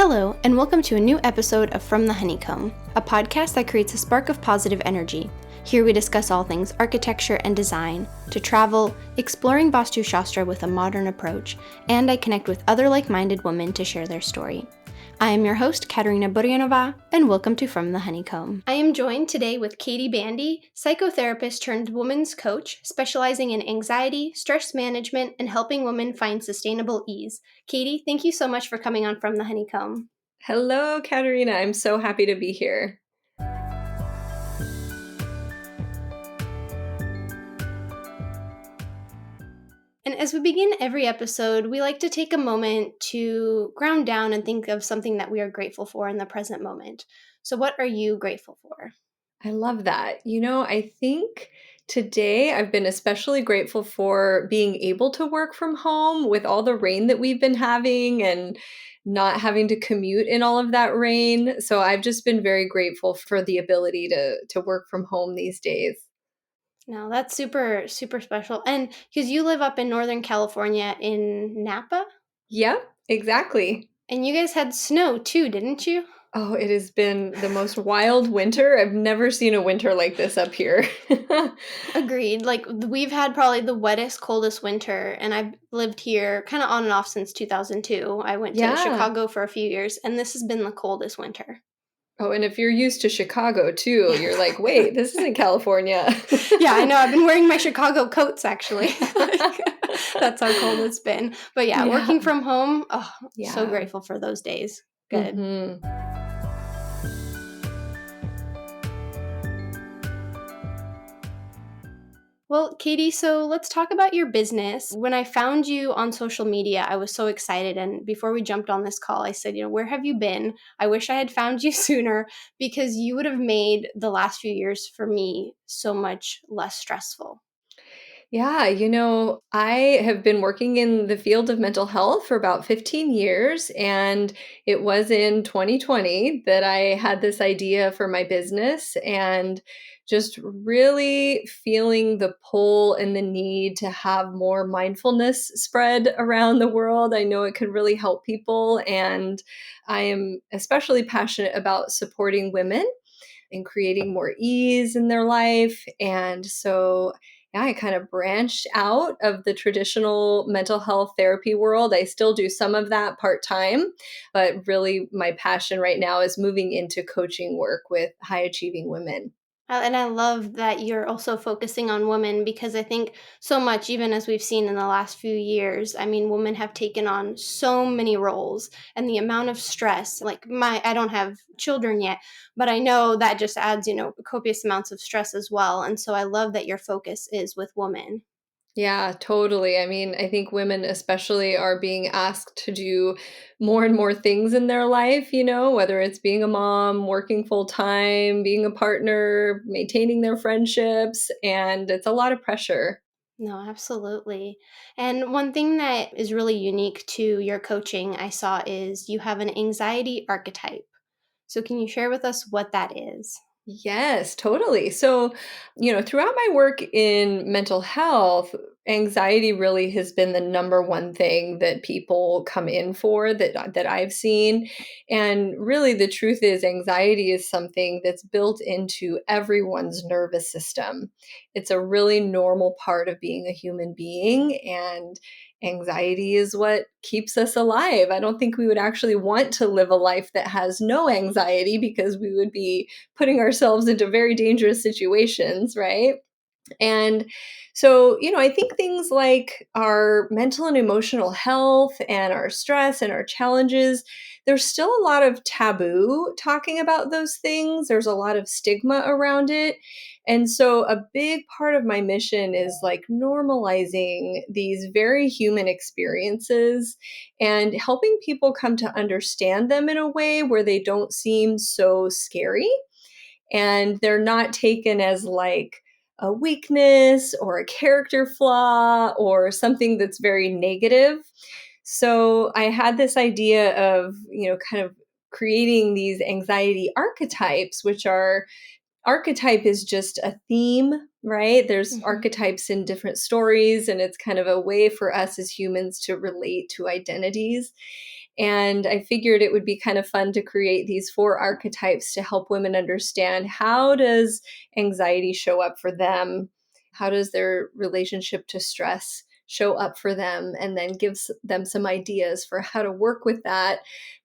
Hello, and welcome to a new episode of From the Honeycomb, a podcast that creates a spark of positive energy. Here we discuss all things architecture and design, to travel, exploring Vastu Shastra with a modern approach, and I connect with other like-minded women to share their story. I am your host, Katerina, and welcome to From the Honeycomb. I am joined today with Katy Bandy, psychotherapist turned women's coach, specializing in anxiety, stress management, and helping women find sustainable ease. Katy, thank you so much for coming on From the Honeycomb. Hello, Katerina. I'm so happy to be here. And as we begin every episode, we like to take a moment to ground down and think of something that we are grateful for in the present moment. So what are you grateful for? I love that. I think today I've been especially grateful for being able to work from home with all the rain that we've been having and not having to commute in all of that rain. So I've just been very grateful for the ability to work from home these days. No, that's super, super special. And because you live up in Northern California in Napa, Yeah, exactly. and you guys had snow too, didn't you? Oh, it has been the most wild winter. I've never seen a winter like this up here. Agreed. Like we've had probably the wettest, coldest winter, and I've lived here kind of on and off since 2002. I went to Yeah. Chicago for a few years, and this has been the coldest winter. Oh, and if you're used to Chicago too, you're like, wait, this isn't California. Yeah, I know. I've been wearing my Chicago coats actually. That's how cold it's been. But yeah, Yeah. working from home, oh, so Yeah. grateful for those days. Good. hmm Well, Katy, so let's talk about your business. When I found you on social media, I was so excited. And before we jumped on this call, I said, where have you been? I wish I had found you sooner because you would have made the last few years for me so much less stressful. Yeah, I have been working in the field of mental health for about 15 years, and it was in 2020 that I had this idea for my business and just really feeling the pull and the need to have more mindfulness spread around the world. I know it could really help people, and I am especially passionate about supporting women and creating more ease in their life. And so, yeah, I kind of branched out of the traditional mental health therapy world. I still do some of that part time, but really my passion right now is moving into coaching work with high achieving women. And I love that you're also focusing on women because I think so much, even as we've seen in the last few years, I mean, women have taken on so many roles and the amount of stress, like I don't have children yet, but I know that just adds, copious amounts of stress as well. And so I love that your focus is with women. Yeah, totally. I mean, I think women especially are being asked to do more and more things in their life, whether it's being a mom, working full time, being a partner, maintaining their friendships, and it's a lot of pressure. No, absolutely. And one thing that is really unique to your coaching I saw is you have an anxiety archetype. So can you share with us what that is? Yes, totally. So, throughout my work in mental health, anxiety really has been the number one thing that people come in for that I've seen. And really the truth is anxiety is something that's built into everyone's nervous system. It's a really normal part of being a human being, and anxiety is what keeps us alive. I don't think we would actually want to live a life that has no anxiety because we would be putting ourselves into very dangerous situations, right? And so, I think things like our mental and emotional health and our stress and our challenges, there's still a lot of taboo talking about those things. There's a lot of stigma around it. And so, a big part of my mission is like normalizing these very human experiences and helping people come to understand them in a way where they don't seem so scary and they're not taken as like a weakness or a character flaw or something that's very negative. So I had this idea of, kind of creating these anxiety archetypes, which are archetype is just a theme, right? There's Mhm. archetypes in different stories, and it's kind of a way for us as humans to relate to identities. And I figured it would be kind of fun to create these 4 archetypes to help women understand, how does anxiety show up for them? How does their relationship to stress show up for them? And then gives them some ideas for how to work with that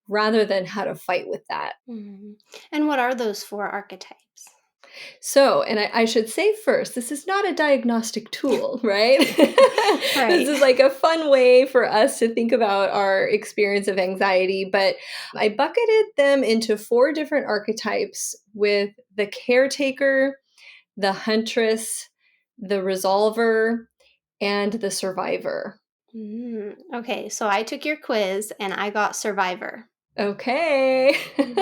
rather than how to fight with that. Mhm. And what are those 4 archetypes? So, and I should say first, this is not a diagnostic tool, right? This Right. is like a fun way for us to think about our experience of anxiety, but I bucketed them into 4 different archetypes, with the caretaker, the huntress, the resolver, and the survivor. Okay, so I took your quiz and I got survivor. Okay.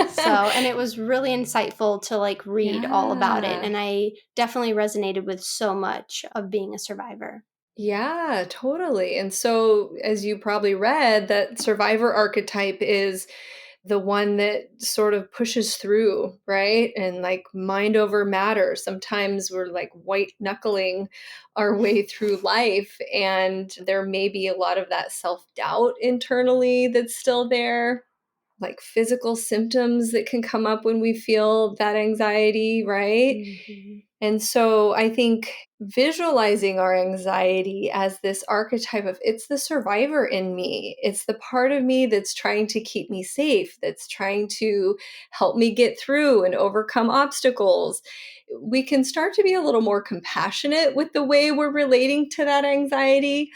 So, and it was really insightful to like read all about it. Yeah. And I definitely resonated with so much of being a survivor. Yeah, totally. And so, as you probably read, that survivor archetype is the one that sort of pushes through, right? And like mind over matter. Sometimes we're like white knuckling our way through life, and there may be a lot of that self doubt internally that's still there, like physical symptoms that can come up when we feel that anxiety, right? Mhm. And so I think visualizing our anxiety as this archetype of, it's the survivor in me. It's the part of me that's trying to keep me safe, that's trying to help me get through and overcome obstacles. We can start to be a little more compassionate with the way we're relating to that anxiety,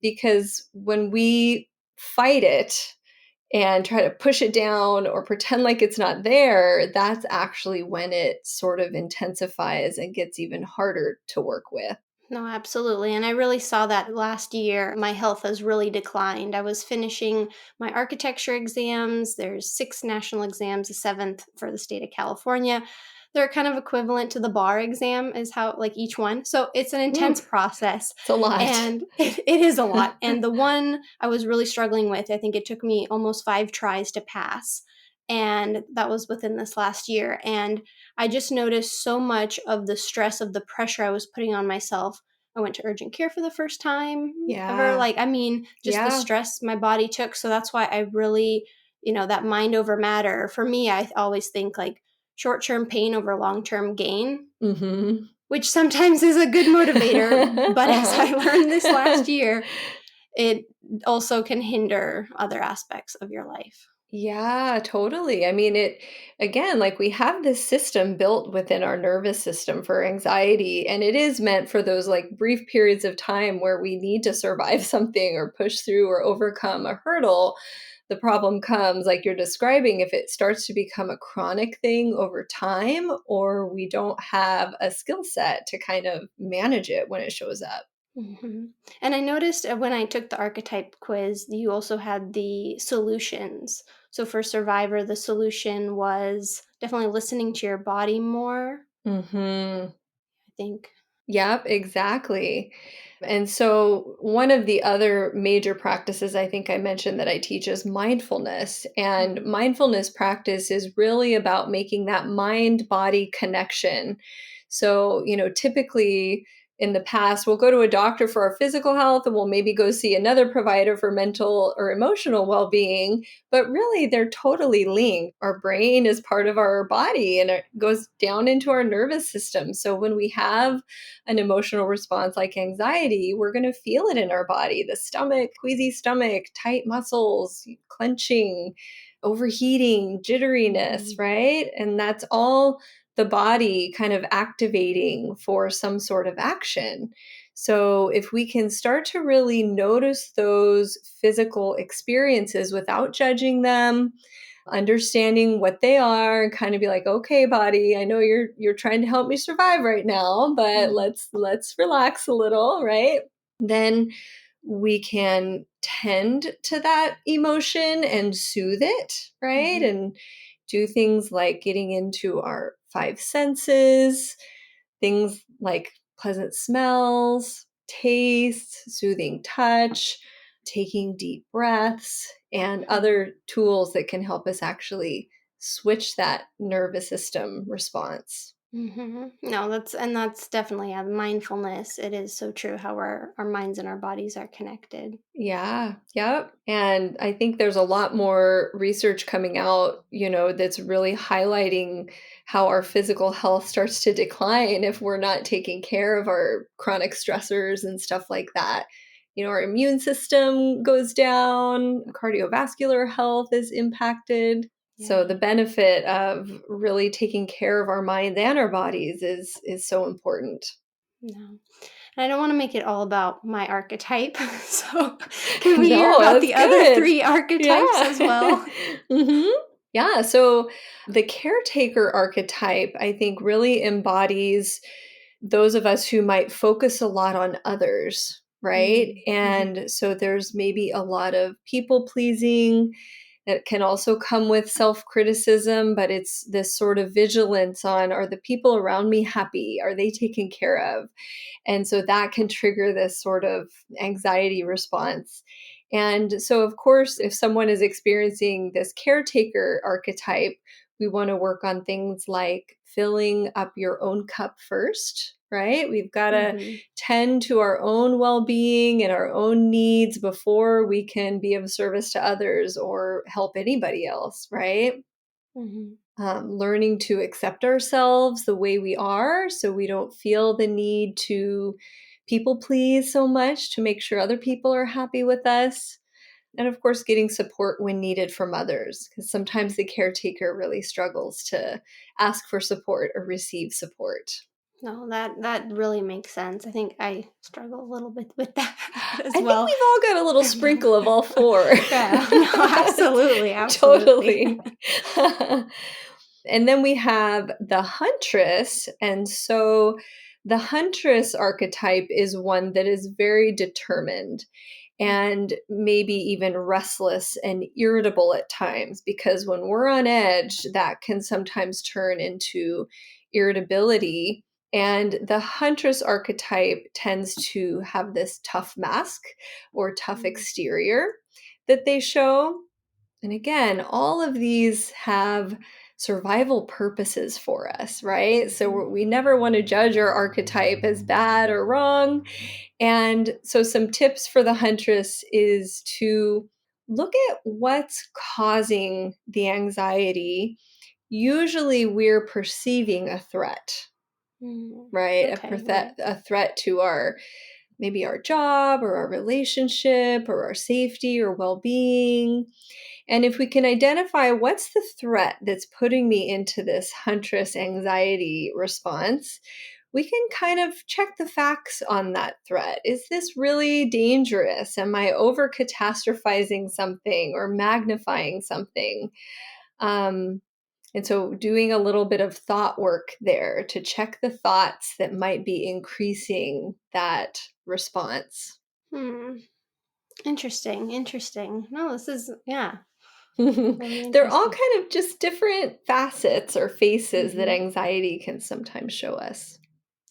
because when we fight it and try to push it down or pretend like it's not there, that's actually when it sort of intensifies and gets even harder to work with. No, absolutely. And I really saw that last year. My health has really declined. I was finishing my architecture exams. There's 6 national exams, a seventh for the state of California. They're kind of equivalent to the bar exam, is how, like, each one. So it's an Ooh, intense process. it's a lot. And it is a lot. And the one I was really struggling with, I think it took me almost 5 tries to pass. And that was within this last year. And I just noticed so much of the stress, of the pressure I was putting on myself. I went to urgent care for the first time ever. Yeah. Like, I mean, just the Yeah. stress my body took. So that's why I really, that mind over matter. For me, I always think like short term pain over long term gain, Mhm. which sometimes is a good motivator. But as I learned this Uh-huh. last year, it also can hinder other aspects of your life. Yeah, totally. I mean, it again, like we have this system built within our nervous system for anxiety, and it is meant for those like brief periods of time where we need to survive something or push through or overcome a hurdle. The problem comes, like you're describing, if it starts to become a chronic thing over time, or we don't have a skill set to kind of manage it when it shows up. And I noticed when I took the archetype quiz, you also had the solutions. So for Survivor, the solution was definitely listening to your body more, Mhm. I think. Yep, exactly. And so, one of the other major practices I think I mentioned that I teach is mindfulness. And Mhm. mindfulness practice is really about making that mind body connection. So, typically in the past, we'll go to a doctor for our physical health, and we'll maybe go see another provider for mental or emotional well being. But really, they're totally linked. Our brain is part of our body, and it goes down into our nervous system. So, when we have an emotional response like anxiety, we're going to feel it in our body, the stomach, queasy stomach, tight muscles, clenching, overheating, jitteriness, Mhm. right? And that's all the body kind of activating for some sort of action. So, if we can start to really notice those physical experiences without judging them, understanding what they are, and kind of be like, okay, body, I know you're trying to help me survive right now, but Mhm. let's relax a little, right? Then we can tend to that emotion and soothe it, right? Mhm. And do things like getting into our 5 senses, things like pleasant smells, taste, soothing touch, taking deep breaths, and Mhm. other tools that can help us actually switch that nervous system response. No, that's definitely, yeah, mindfulness. It is so true how our minds and our bodies are connected. Yeah, yep. And I think there's a lot more research coming out, that's really highlighting how our physical health starts to decline if we're not taking care of our chronic stressors and stuff like that. Our immune system goes down, cardiovascular health is impacted. So Yeah. the benefit of really taking care of our minds and our bodies is so important. No. And I don't want to make it all about my archetype. So, can we hear No, about that's the other good. three archetypes as Yeah. well? Mhm. Yeah, so the caretaker archetype, I think, really embodies those of us who might focus a lot on others, right? Mm-hmm. And so there's maybe a lot of people pleasing that can also come with self criticism, but it's this sort of vigilance on, are the people around me happy? Are they taken care of? And so that can trigger this sort of anxiety response. And so, of course, if someone is experiencing this caretaker archetype, we want to work on things like filling up your own cup first, right? We've got to Mm-hmm. tend to our own well being and our own needs before we can be of service to others or help anybody else, right? Mm-hmm. Learning to accept ourselves the way we are so we don't feel the need to people please so much to make sure other people are happy with us. And of course, getting support when needed from others, because sometimes the caretaker really struggles to ask for support or receive support. No, that really makes sense. I think I struggle a little bit with that I as think well. we've all got a little sprinkle of all four. Yeah, no, absolutely, absolutely. Totally. And then we have the huntress. And so the huntress archetype is one that is very determined and maybe even restless and irritable at times, because when we're on edge, that can sometimes turn into irritability. And the huntress archetype tends to have this tough mask or tough Mm, exterior that they show. And again, all of these have survival purposes for us, right? So mhm, we never want to judge our archetype as bad or wrong. And so, some tips for the huntress is to look at what's causing the anxiety. Usually, we're perceiving a threat, right? okay, right. A threat to our maybe our job or our relationship or our safety or well being. And if we can identify what's the threat that's putting me into this huntress anxiety response, we can kind of check the facts on that threat. Is this really dangerous? Am I over catastrophizing something or magnifying something? Um, and so, doing a little bit of thought work there to check the thoughts that might be increasing that response. Hmm. Interesting, interesting. No, this is, yeah, really They're all interesting. kind of just different facets or faces that Hmm. anxiety can sometimes show us.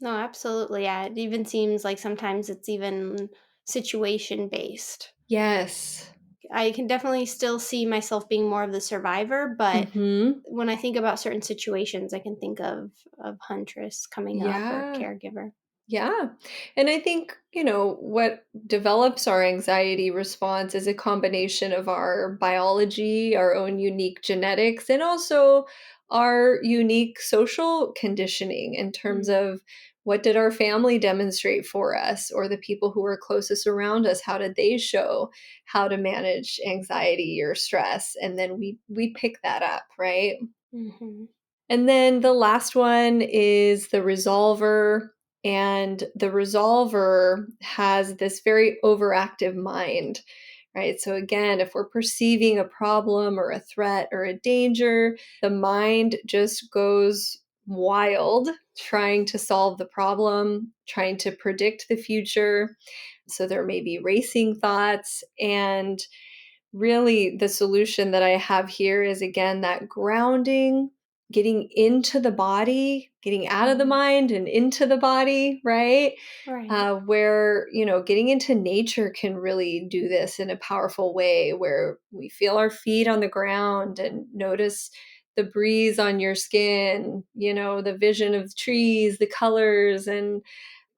No, absolutely. Yeah, it even seems like sometimes it's even situation based. Yes. I can definitely still see myself being more of the survivor, but Mhm. when I think about certain situations, I can think of huntress coming up or Yeah. caregiver. Yeah. And I think, what develops our anxiety response is a combination of our biology, our own unique genetics, and also our unique social conditioning in terms Mm, of what did our family demonstrate for us, or the people who were closest around us, how did they show how to manage anxiety or stress? And then we pick that up, right? mhm, And then the last one is the resolver. And the resolver has this very overactive mind, right? So, again, if we're perceiving a problem or a threat or a danger, the mind just goes wild trying to solve the problem, trying to predict the future. So, there may be racing thoughts. And really, the solution that I have here is again that grounding, getting into the body, getting out of the mhm. mind and into the body, right? Right. Where, getting into nature can really do this in a powerful way where we feel our feet on the ground and notice the breeze on your skin, the vision of trees, the colors, and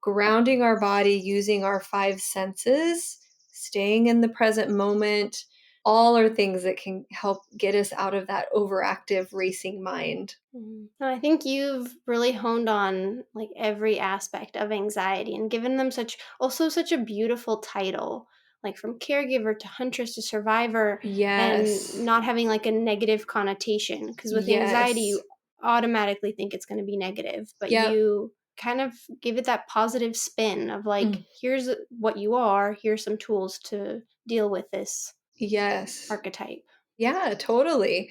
grounding our body using our five senses, staying in the present moment, all are things that can help get us out of that overactive racing mind. No, I think you've really honed on like every aspect of anxiety and given them such a beautiful title, like from caregiver to huntress to survivor, and Yes. not having like a negative connotation. Because with anxiety, Yes. you automatically think it's going to be negative, but Yep. you kind of give it that positive spin of like, Mm. here's what you are, here's some tools to deal with this Yes. archetype. Yeah, totally.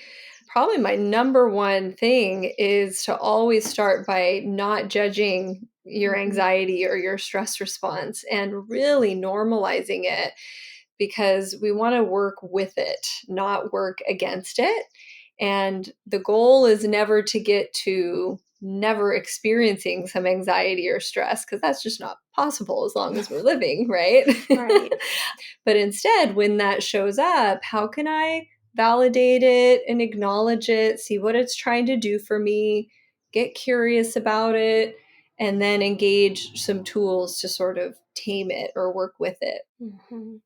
Probably my number one thing is to always start by not judging your Hmm. anxiety or your stress response and really normalizing it, because we want to work with it, not work against it. And the goal is never to get to never experiencing some anxiety or stress, because that's just not possible as long as we're living, right? Right. But instead, when that shows up, how can I validate it and acknowledge it, see what it's trying to do for me, get curious about it, and then engage some tools to sort of tame it or work with it? Hmm.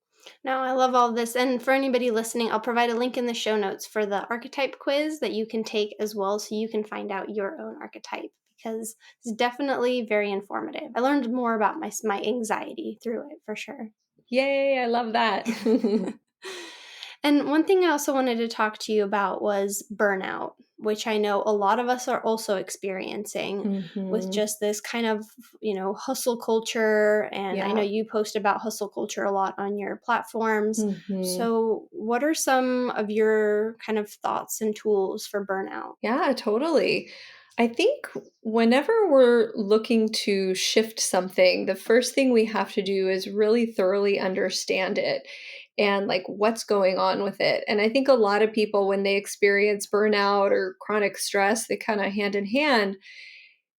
No, I love all this. And for anybody listening, I'll provide a link in the show notes for the archetype quiz that you can take as well so you can find out your own archetype because it's definitely very informative. I learned more about my anxiety through it for sure. Yay, I love that. And one thing I also wanted to talk to you about was burnout, which I know a lot of us are also experiencing with Mhm. just this kind of, hustle culture. And I know Yeah. you post about hustle culture a lot on your platforms. Mhm. So, what are some of your kind of thoughts and tools for burnout? Yeah, totally. I think whenever we're looking to shift something, the first thing we have to do is really thoroughly understand it and like what's going on with it. And I think a lot of people, when they experience burnout or chronic stress, they kind of hand in hand,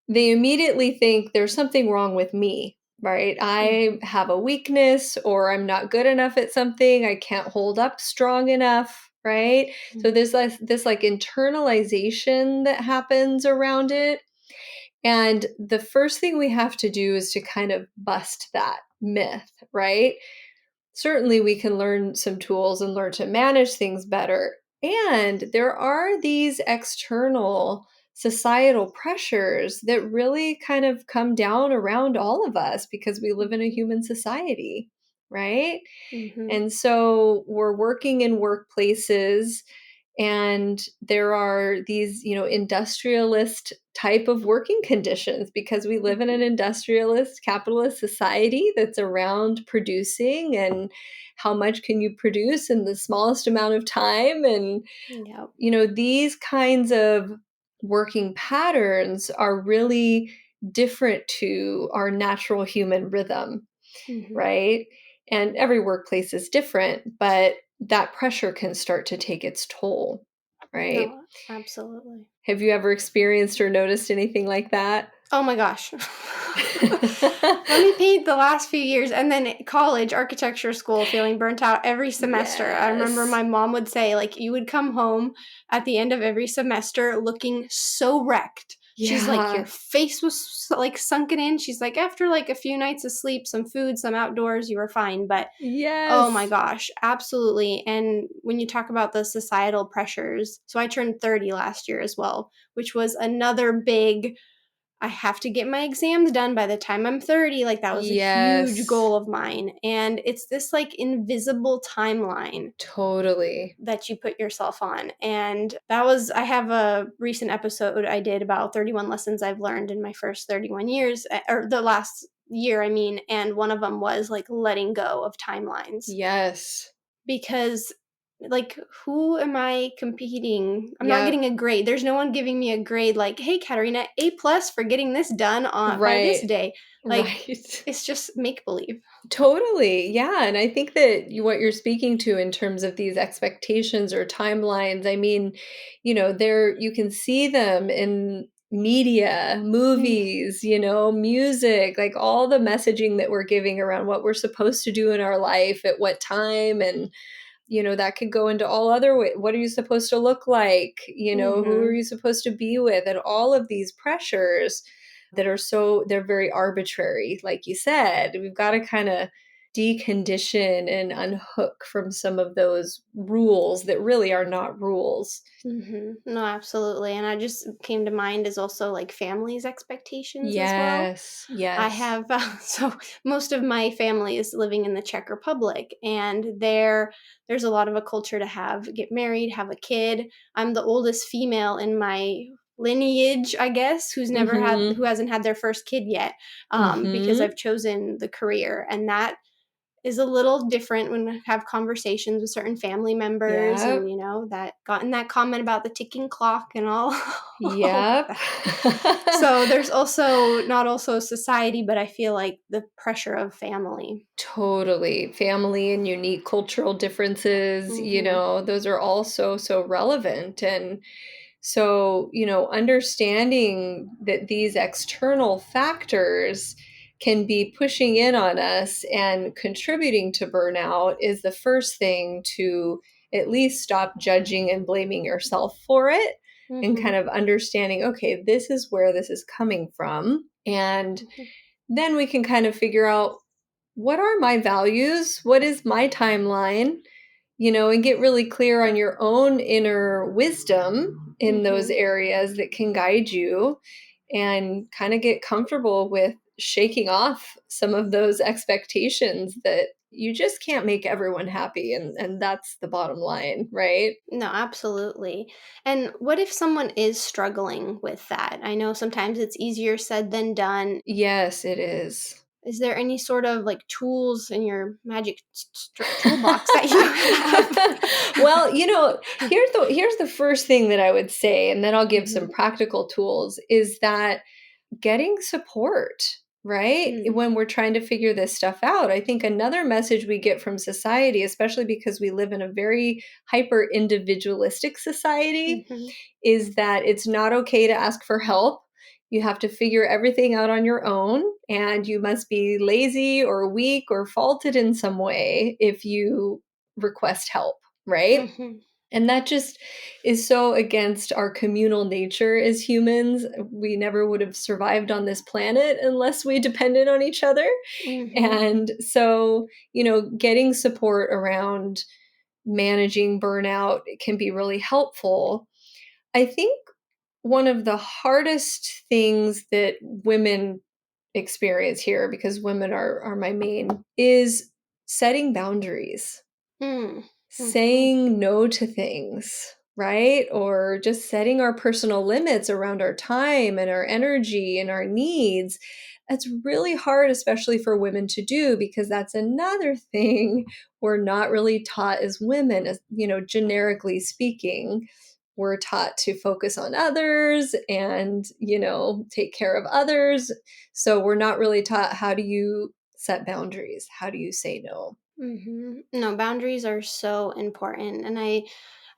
they immediately think there's something wrong with me, right? I Hmm. have a weakness or I'm not good enough at something. I can't hold up strong enough, right? So there's this like internalization that happens around it. And the first thing we have to do is to kind of bust that myth, right? Certainly we can learn some tools and learn to manage things better. And there are these external societal pressures that really kind of come down around all of us because we live in a human society, right? Hmm. And so we're working in workplaces, and there are these, industrialist type of working conditions because we live in an industrialist capitalist society that's around producing, and how much can you produce in the smallest amount of time. And Yep. these kinds of working patterns are really different to our natural human rhythm, Hmm. right? And every workplace is different, but that pressure can start to take its toll, right? No, absolutely. Have you ever experienced or noticed anything like that? Oh my gosh. Let me paint the last few years and then college, architecture school, feeling burnt out every semester. I remember Yes. my mom would say, like, you would come home at the end of every semester looking so wrecked. She's like, your Yeah. face was like sunken in. She's like, after like a few nights of sleep, some food, some outdoors, you were fine. But oh my Yes. gosh, absolutely. And when you talk about the societal pressures, so I turned 30 last year as well, which was another big I have to get my exams done by the time I'm 30. Like, that was a huge Yes. goal of mine. And it's this like invisible timeline Totally. that you put yourself on. And I have a recent episode I did about 31 lessons I've learned in my first 31 years, or the last year, I mean. And one of them was like letting go of timelines Yes. because like who am I competing? I'm not Yep. getting a grade. There's no one giving me a grade like, "Hey Katerina, A plus for getting this done on by this Right. day." Like Right. it's just make believe. Totally. Yeah. And I think that what you're speaking to in terms of these expectations or timelines, I mean, there you can see them in media, movies, music, like all the messaging that we're giving around what we're supposed to do in our life at what time. And that could go into all other ways. What are you supposed to look like? Who are Mhm. you supposed to be with? And all of these pressures that are they're very arbitrary, like you said. We've got to kind of decondition and unhook from some of those rules that really are not rules. No, absolutely. And I just came to mind is also like family's expectations as well. Yes, I yes. have so most of my family is living in the Czech Republic, and there's a lot of a culture to get married, have a kid. I'm the oldest female in my lineage, I guess, who Mhm. hasn't had their first kid yet, because Mhm. I've chosen the career, and that is a little different when we have conversations with certain family members, and Yep. that gotten that comment about the ticking clock and all, all of Yep. that. So there's also not also society, but I feel like the pressure of family. Totally. Family and unique cultural differences, Mhm. those are all so, so relevant. And so, understanding that these external factors can be pushing in on us and contributing to burnout is the first thing to at least stop judging and blaming yourself for it and kind Mhm. of understanding, okay, this is where this is coming from. And Mhm. then we can kind of figure out what are my values? What is my timeline? And get really clear on your own inner wisdom in those Mhm. areas that can guide you and kind of get comfortable with shaking off some of those expectations that you just can't make everyone happy, and that's the bottom line, right? No, absolutely. And what if someone is struggling with that? I know sometimes it's easier said than done. Yes, it is. Is there any sort of like tools in your magic toolbox that you have? Well, here's the first thing that I would say, and then I'll give some Mhm. practical tools, is that getting support, right? Mm. When we're trying to figure this stuff out. I think another message we get from society, especially because we live in a very hyper individualistic society, Mhm. is that it's not okay to ask for help. You have to figure everything out on your own, and you must be lazy or weak or faulted in some way if you request help, right? Mhm. And that just is so against our communal nature as humans. We never would have survived on this planet unless we depended on each other. Mhm. And so, getting support around managing burnout can be really helpful. I think one of the hardest things that women experience here, because women are my main, is setting boundaries, Mm. Mhm. saying no to things, right? Or just setting our personal limits around our time and our energy and our needs. That's really hard, especially for women to do, because that's another thing we're not really taught as women, as generically speaking. We're taught to focus on others and, take care of others. So we're not really taught, how do you set boundaries? How do you say no? No, boundaries are so important, and I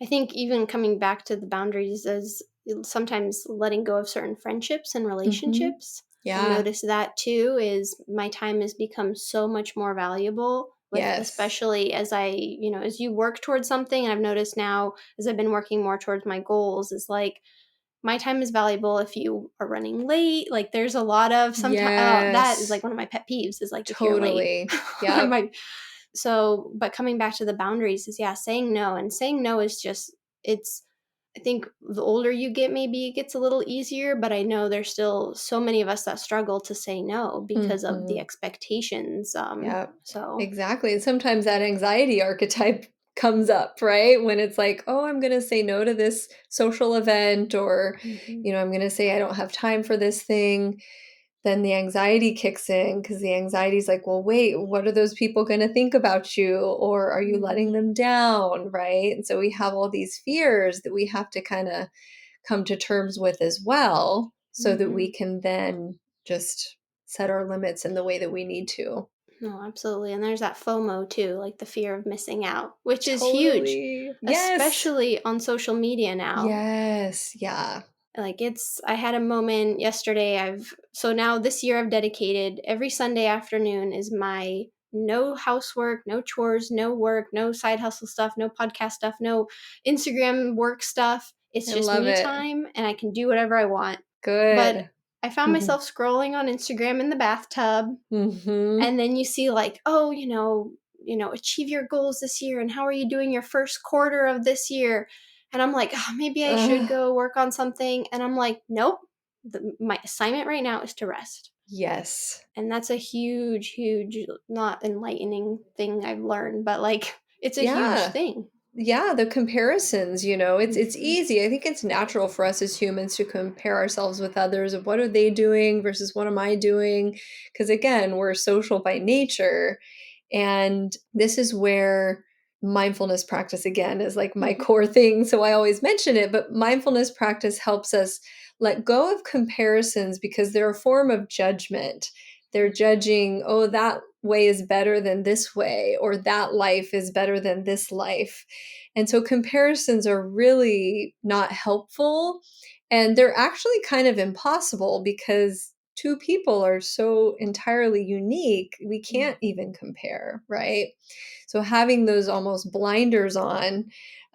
think even coming back to the boundaries is sometimes letting go of certain friendships and Mhm. relationships. I've Yeah. noticed that too. Is my time has become so much more valuable with, Yes. especially as as you work towards something, and I've noticed now as I've been working more towards my goals, is like my time is valuable if you are running late. Like there's a lot of sometimes that is Yes. like one of my pet peeves is like if you're late. Totally. One of Yep. my so, but coming back to the boundaries is, yeah, saying no. And saying no is just, it's, I think the older you get, maybe it gets a little easier, but I know there's still so many of us that struggle to say no because of the Mhm. expectations. Yep. So, Exactly, and sometimes that anxiety archetype comes up, right? When it's like, "Oh, I'm gonna say no to this social event," or, mhm, "I'm gonna say I don't have time for this thing." Then the anxiety kicks in, because the anxiety is like, "Well, wait, what are those people gonna think about you? Or are you letting mhm, them down?" Right? And so we have all these fears that we have to kinda come to terms with as well, so that we mhm. can then just set our limits in the way that we need to. No, absolutely. And there's that FOMO too, like the fear of missing out, which is huge, Totally. Yes. especially on social media now. Yes. Yeah. Like I had a moment yesterday. So now this year I've dedicated every Sunday afternoon is my no housework, no chores, no work, no side hustle stuff, no podcast stuff, no Instagram work stuff. It's I just love me it. time and I can do whatever I want. But Good. I found myself scrolling on Instagram in the bathtub, Mm-hmm. and then you see like, oh, achieve your goals this year, and how are you doing your first quarter of this year? And I'm like, oh, maybe I should go work on something. And I'm like, nope. My assignment right now is to rest. Yes. And that's a huge, huge, not enlightening thing I've learned, but like it's a huge Yeah. thing. Yeah, the comparisons, it's Mhm. easy. I think it's natural for us as humans to compare ourselves with others of what are they doing versus what am I doing? Because again, we're social by nature. And this is where mindfulness practice again is like my Mhm. core thing. So I always mention it, but mindfulness practice helps us let go of comparisons because they're a form of judgment. They're judging, oh, that way is better than this way, or that life is better than this life. And so comparisons are really not helpful. And they're actually kind of impossible because two people are so entirely unique, we can't even compare, right? So having those almost blinders on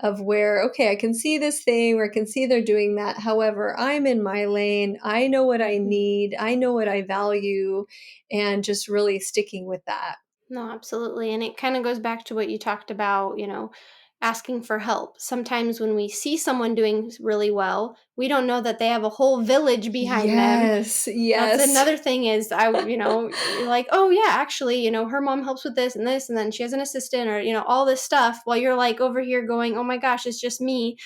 of where, okay, I can see this thing or I can see they're doing that. However, I'm in my lane. I know what I Mhm. need. I know what I value, and just really sticking with that. No, absolutely. And it kind of goes back to what you talked about, asking for help. Sometimes when we see someone doing really well, we don't know that they have a whole village behind them. Yes, That's yes. another thing is you're like, oh yeah, actually, her mom helps with this, and then she has an assistant or, all this stuff while you're like over here going, oh my gosh, it's just me.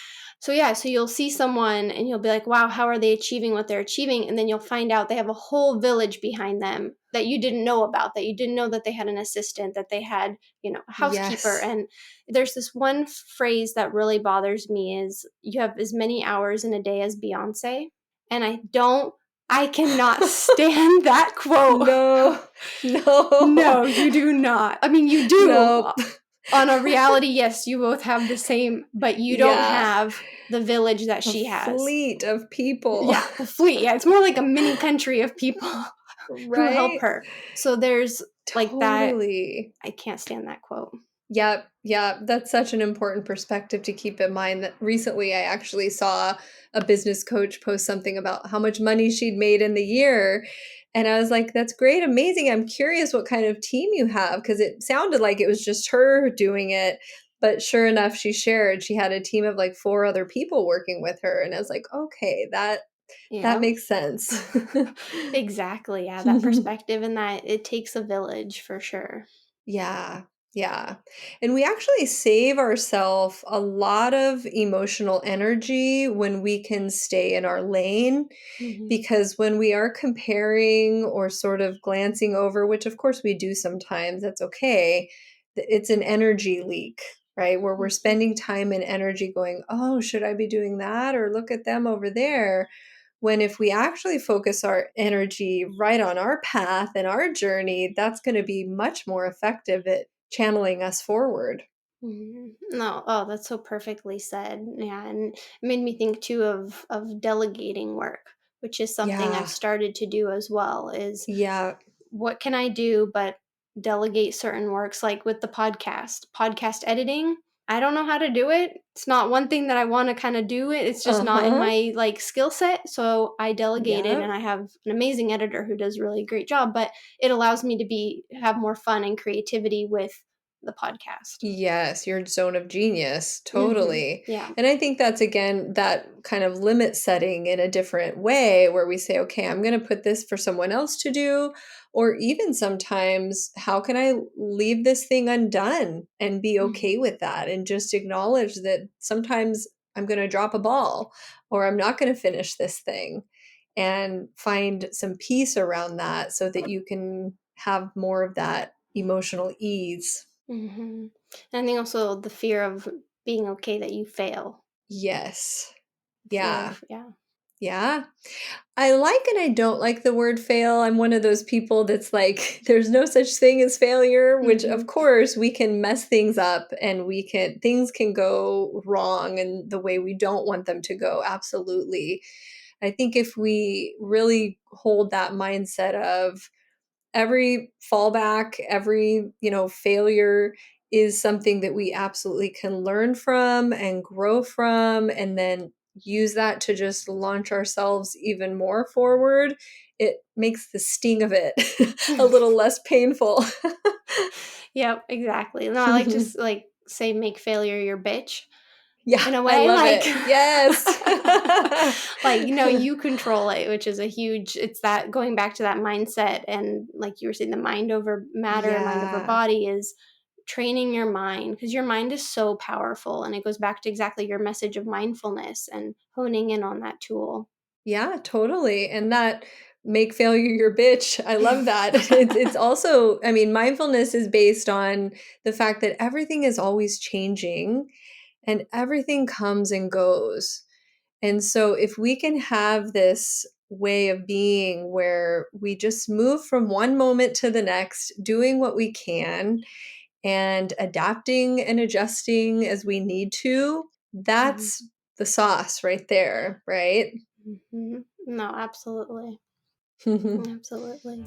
So yeah, so you'll see someone and you'll be like, wow, how are they achieving what they're achieving? And then you'll find out they have a whole village behind them that you didn't know about, that you didn't know that they had an assistant, that they had, a housekeeper. Yes. And there's this one phrase that really bothers me is you have as many hours in a day as Beyonce. And I cannot stand that quote. No, no, No, you do not. I mean, you do. nope. On a reality, yes, you both have the same, but you don't Yeah, have the village that a she has. fleet of people, Yeah, the fleet. Yeah, it's more like a mini country of people who help right? her. So there's like that. Totally. I can't stand that quote. Yep, yeah, that's such an important perspective to keep in mind that recently I actually saw a business coach post something about how much money she'd made in the year. And I was like, that's great, amazing. I'm curious what kind of team you have because it sounded like it was just her doing it. But sure enough, she shared she had a team of like four other people working with her. And I was like, okay, that Yeah. makes sense. Exactly. Yeah, that perspective and that it takes a village for sure. Yeah, yeah. And we actually save ourselves a lot of emotional energy when we can stay in our lane. Mhm. Because when we are comparing or sort of glancing over, which of course we do sometimes, that's okay. It's an energy leak, right? Where we're Mhm. spending time and energy going, oh, should I be doing that? Or look at them over there. When if we actually focus our energy right on our path and our journey, that's going to be much more effective at channeling us forward. Mhm. No, oh, that's so perfectly said. Yeah, and it made me think too of delegating work, which is something I've Yeah. started to do as well. Is Yeah. what can I do but delegate certain works, like with the podcast editing. I don't know how to do it. It's not one thing that I want to kind of do it. It's just not in Uh-huh. my like skill set. So I delegated Yeah. and I have an amazing editor who does a really great job, but it allows me to be have more fun and creativity with the podcast. Yes, your zone of genius, Mhm. totally. Yeah. And I think that's again that kind of limit setting in a different way where we say, okay, I'm going to put this for someone else to do. Or even sometimes, how can I leave this thing undone and be okay Mhm. with that and just acknowledge that sometimes I'm going to drop a ball or I'm not going to finish this thing and find some peace around that so that you can have more of that emotional ease. Mhm. And I think also the fear of being okay that you fail. Yes. Fear Yeah. of yeah. Yeah. I like and I don't like the word fail. I'm one of those people that's like, there's no such thing as failure, which of Mhm. course we can mess things up and things can go wrong in the way we don't want them to go. Absolutely. I think if we really hold that mindset of, every fallback, every, failure is something that we absolutely can learn from and grow from, and then use that to just launch ourselves even more forward. It makes the sting of it a little less painful. Yep, exactly. No, I like to like say make failure your bitch Yeah, in a I way, love like it. Yes. like, you control it, which is a huge, it's that going back to that mindset, and like you were saying, the mind over matter, mind over Yeah. body is training your mind, because your mind is so powerful, and it goes back to exactly your message of mindfulness and honing in on that tool. Yeah, totally. And that make failure your bitch. I love that. It's also, I mean, mindfulness is based on the fact that everything is always changing and everything comes and goes. And so if we can have this way of being where we just move from one moment to the next, doing what we can and adapting and adjusting as we need to, Mhm. that's the sauce right there, right? Mhm. No, absolutely. Absolutely.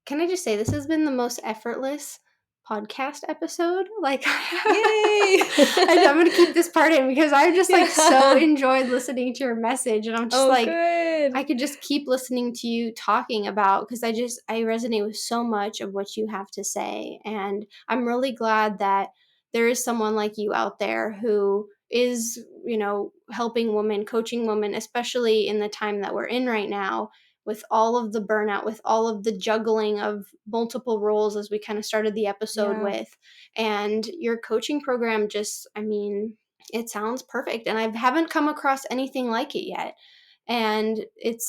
Can I just say this has been the most effortless podcast episode? Like, Yay! I'm going to keep this part in, because I've just like so Yeah. enjoyed listening to your message, and I'm just Oh, like, I good. could just keep listening to you talking about, because I resonate with so much of what you have to say, and I'm really glad that there is someone like you out there who is, helping women, coaching women, especially in the time that we're in right now, with all of the burnout, with all of the juggling of multiple roles, as we kind of started the episode Yeah. with. And your coaching program just, I mean, it sounds perfect. And I haven't come across anything like it yet. And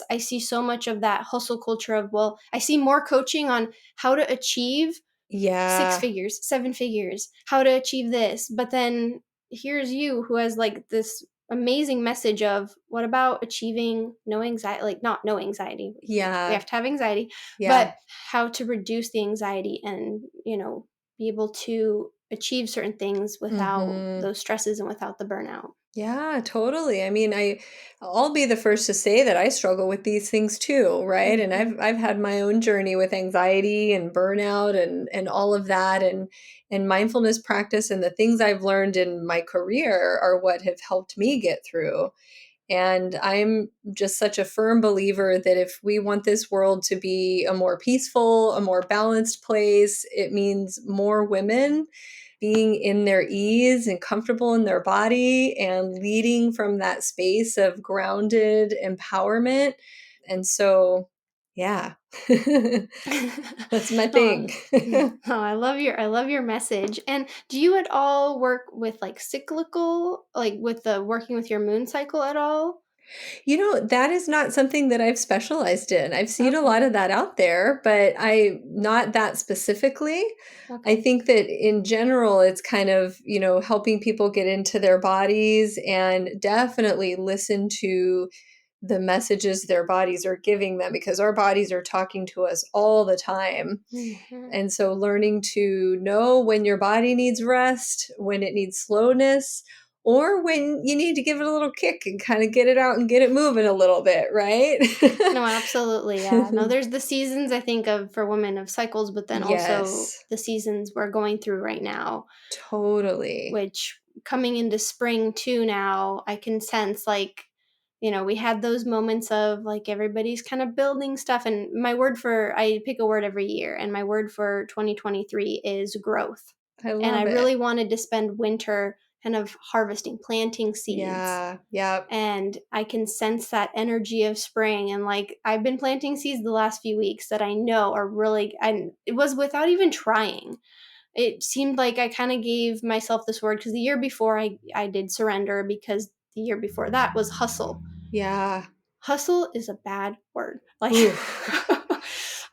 I see so much of that hustle culture of, well, I see more coaching on how to achieve six Yeah. figures, seven figures, how to achieve this. But then here's you who has like this amazing message of, what about achieving no anxiety, like not no anxiety. We Yeah. have to have anxiety, but Yeah. how to reduce the anxiety and, be able to achieve certain things without Mhm. those stresses and without the burnout. Yeah, totally. I mean, I'll be the first to say that I struggle with these things too, right? And Mm-hmm. I've had my own journey with anxiety and burnout and all of that, and mindfulness practice and the things I've learned in my career are what have helped me get through. And I'm just such a firm believer that if we want this world to be a more peaceful, a more balanced place, it means more women being in their ease and comfortable in their body and leading from that space of grounded empowerment. And so, yeah, that's my Oh, thing. oh, I love your message. And do you at all work with like cyclical, like with the working with your moon cycle at all? That is not something that I've specialized in. I've seen a lot Okay. of that out there, but not that specifically. I Okay. think that in general, it's kind of, helping people get into their bodies and definitely listen to the messages their bodies are giving them, because our bodies are talking to us all the time. Hmm. And so learning to know when your body needs rest, when it needs slowness, or when you need to give it a little kick and kind of get it out and get it moving a little bit, right? No, absolutely. Yeah. No, there's the seasons, I think, of for women of cycles, but then also Yes, the seasons we're going through right now, totally. which coming into spring too now, I can sense like, we had those moments of like everybody's kind of building stuff. And I pick a word every year, and my word for 2023 is growth. I And I love it. really wanted to spend winter kind of harvesting, planting seeds. Yeah, yep. And I can sense that energy of spring. And like I've been planting seeds the last few weeks that I know are really, and it was without even trying. It seemed like I kind of gave myself this word, because the year before I did surrender, because the year before that was hustle. Yeah. Hustle is a bad word. Like, Oof.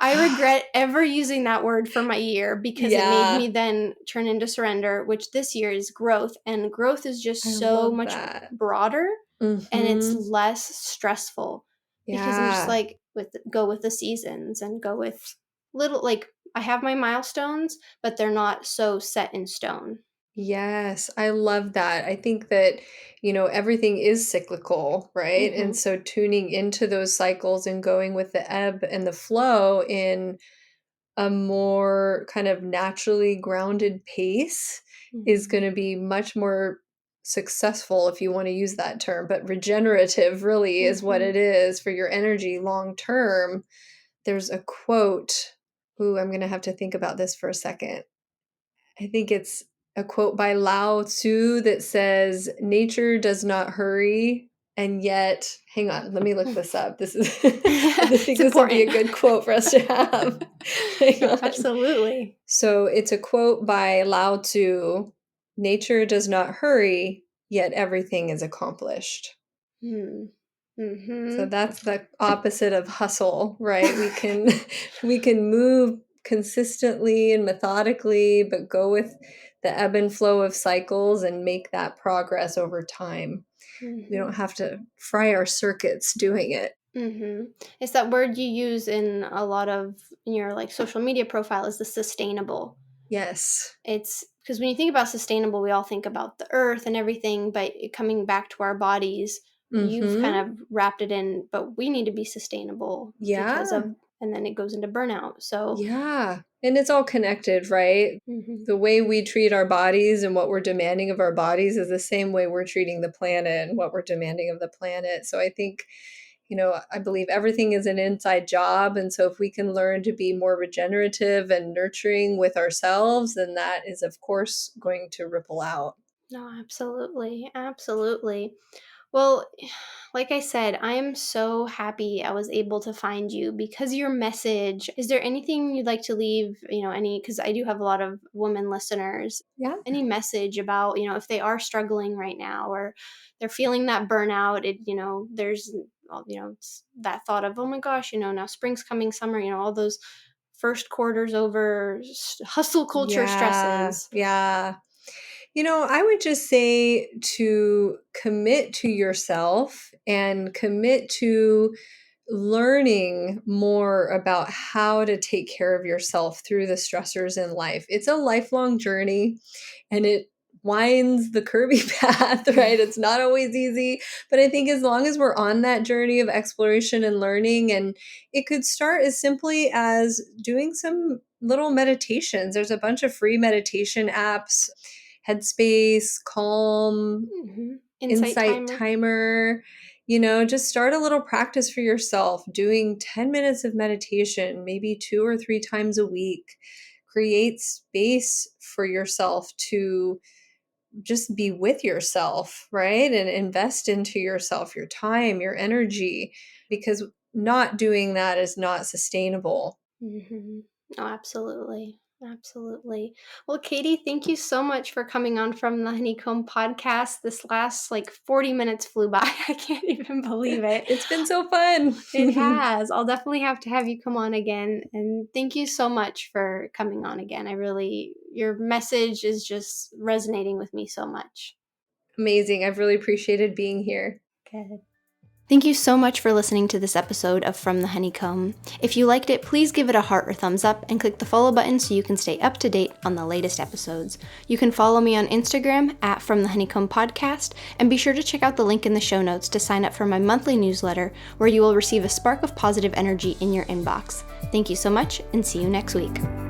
I regret ever using that word for my year, because it made Yeah, me then turn into surrender, which this year is growth. And growth is I just so love much that. broader, and it's Mhm. less stressful. because I'm just Yeah. like go with the seasons and go with little, like, I have my milestones, but they're not so set in stone. Yes, I love that. I think that, everything is cyclical, right? And Mhm. so tuning into those cycles and going with the ebb and the flow in a more kind of naturally grounded pace is Mhm. going to be much more successful, if you want to use that term, but regenerative really is what Mhm. it is for your energy long term. There's a quote. Ooh, I'm going to have to think about this for a second. I think it's a quote by Lao Tzu that says, "Nature does not hurry, and yet," hang on, let me look this up. This is, I It's think this would be important. a good quote for us to have. Hang No, on. absolutely. So it's a quote by Lao Tzu: "Nature does not hurry, yet everything is accomplished." Mm. So Mhm. that's the opposite of hustle, right? We can we can move consistently and methodically, but go with the ebb and flow of cycles and make that progress over time. We don't Mhm. have to fry our circuits doing it. Mhm. It's that word you use in a lot of your, like, social media profile, is the sustainable. Yes. It's because when you think about sustainable, we all think about the earth and everything, but coming back to our bodies, you've kind Mhm. of wrapped it in, but we need to be sustainable because Yeah. of, and then it goes into burnout. So, Yeah. And it's all connected, right? mhm. The way we treat our bodies and what we're demanding of our bodies is the same way we're treating the planet and what we're demanding of the planet. So I think, I believe everything is an inside job. And so if we can learn to be more regenerative and nurturing with ourselves, then that is, of course, going to ripple out. No, absolutely. Absolutely. Well, like I said, I am so happy I was able to find you because your message. Is there anything you'd like to leave, because I do have a lot of women listeners, Yeah. any message about, if they are struggling right now or they're feeling that burnout, there's, well, it's that thought of, oh my gosh, now spring's coming, summer, all those first quarters over, hustle culture Yeah. stresses. Yeah. I would just say to commit to yourself and commit to learning more about how to take care of yourself through the stressors in life. It's a lifelong journey and it winds the curvy path, right? It's not always easy, but I think as long as we're on that journey of exploration and learning, and it could start as simply as doing some little meditations. There's a bunch of free meditation apps, Headspace, Calm, Insight Insight timer. Timer. Just start a little practice for yourself, doing 10 minutes of meditation, maybe 2 or 3 times a week. Create space for yourself to just be with yourself, right? And invest into yourself, your time, your energy, because not doing that is not sustainable. Mhm. Oh, absolutely. Absolutely. Well, Katie, thank you so much for coming on from the Honeycomb podcast. This last, like, 40 minutes flew by. I can't even believe it. It's been so fun. It has. I'll definitely have to have you come on again. And thank you so much for coming on again. Your message is just resonating with me so much. Amazing. I've really appreciated being here. Good. Thank you so much for listening to this episode of From the Honeycomb. If you liked it, please give it a heart or thumbs up and click the follow button so you can stay up to date on the latest episodes. You can follow me on Instagram at From the Honeycomb Podcast, and be sure to check out the link in the show notes to sign up for my monthly newsletter where you will receive a spark of positive energy in your inbox. Thank you so much, and see you next week.